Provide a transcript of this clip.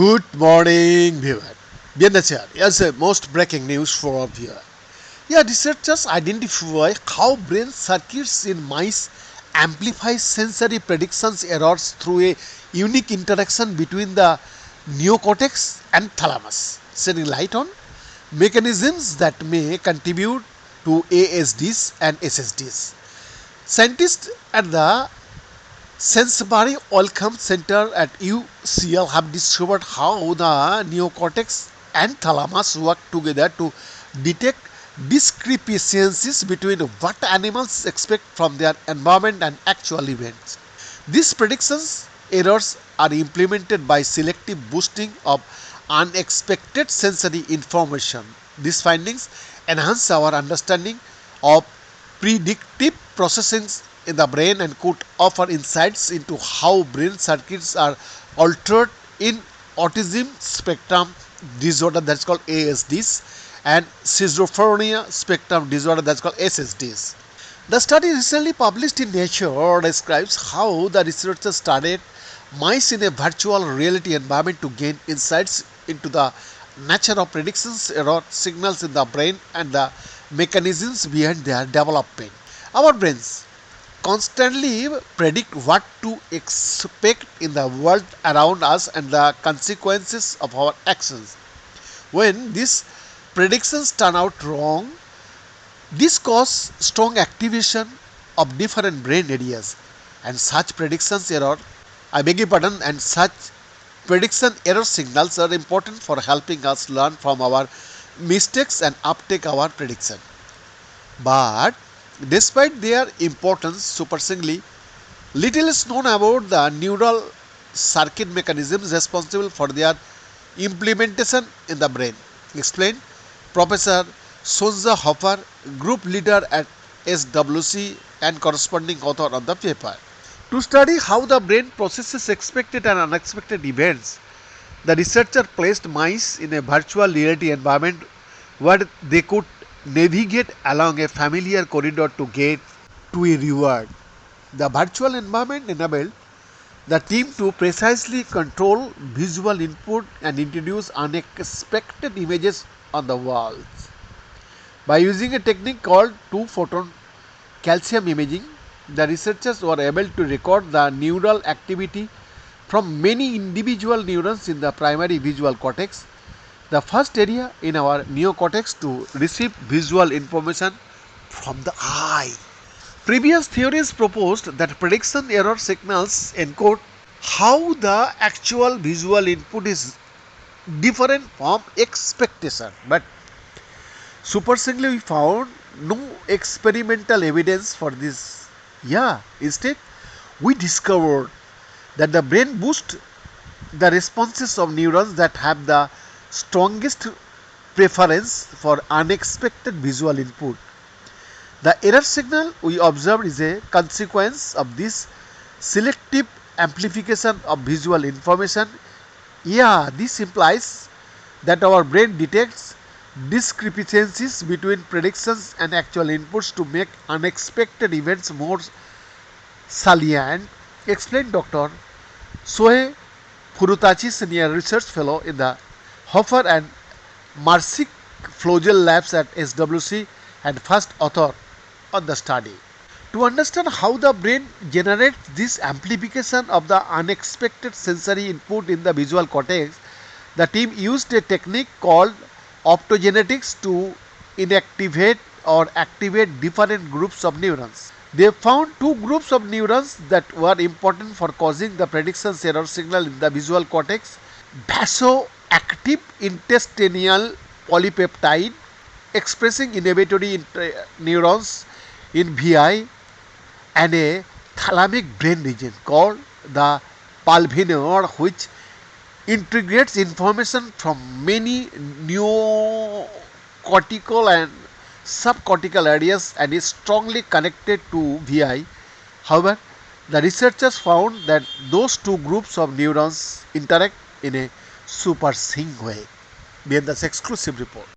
Good morning, viewer. Bienvenue. Yes, most breaking news for our viewer. Yeah, researchers identify how brain circuits in mice amplify sensory predictions errors through a unique interaction between the neocortex and thalamus, shedding light on mechanisms that may contribute to ASDs and SSDs. Scientists at the Sainsbury Wellcome Center at UCL have discovered how the neocortex and thalamus work together to detect discrepancies between what animals expect from their environment and actual events. These predictions errors are implemented by selective boosting of unexpected sensory information. These findings enhance our understanding of predictive processing in the brain and could offer insights into how brain circuits are altered in autism spectrum disorder that's called ASDs and schizophrenia spectrum disorder that's called SSDs. The study recently published in Nature describes how the researchers studied mice in a virtual reality environment to gain insights into the nature of predictions error signals in the brain and the mechanisms behind their development. Our brains constantly predict what to expect in the world around us and the consequences of our actions. When these predictions turn out wrong, this causes strong activation of different brain areas and such predictions error and such prediction error signals are important for helping us learn from our mistakes and uptake our prediction. But despite their importance, surprisingly, little is known about the neural circuit mechanisms responsible for their implementation in the brain, explained Professor Sonja Hopper, group leader at SWC and corresponding author on the paper. To study how the brain processes expected and unexpected events, the researcher placed mice in a virtual reality environment where they could navigate along a familiar corridor to get to a reward. The virtual environment enabled the team to precisely control visual input and introduce unexpected images on the walls. By using a technique called two-photon calcium imaging, the researchers were able to record the neural activity from many individual neurons in the primary visual cortex, the first area in our neocortex to receive visual information from the eye. Previous theories proposed that prediction error signals encode how the actual visual input is different from expectation, but surprisingly we found no experimental evidence for this. Instead we discovered that the brain boosts the responses of neurons that have the strongest preference for unexpected visual input. The error signal we observed is a consequence of this selective amplification of visual information. This implies that our brain detects discrepancies between predictions and actual inputs to make unexpected events more salient, explained Dr. Sohei Furutachi, senior research fellow in the Hoffer and Marcik Flogel labs at SWC and first author on the study. To understand how the brain generates this amplification of the unexpected sensory input in the visual cortex, the team used a technique called optogenetics to inactivate or activate different groups of neurons. They found two groups of neurons that were important for causing the prediction error signal in the visual cortex: vasoactive intestinal polypeptide expressing inhibitory neurons in VI and a thalamic brain region called the pulvinar, which integrates information from many neocortical and subcortical areas and is strongly connected to VI. However, the researchers found that those two groups of neurons interact in a super sync way. Behind this exclusive report.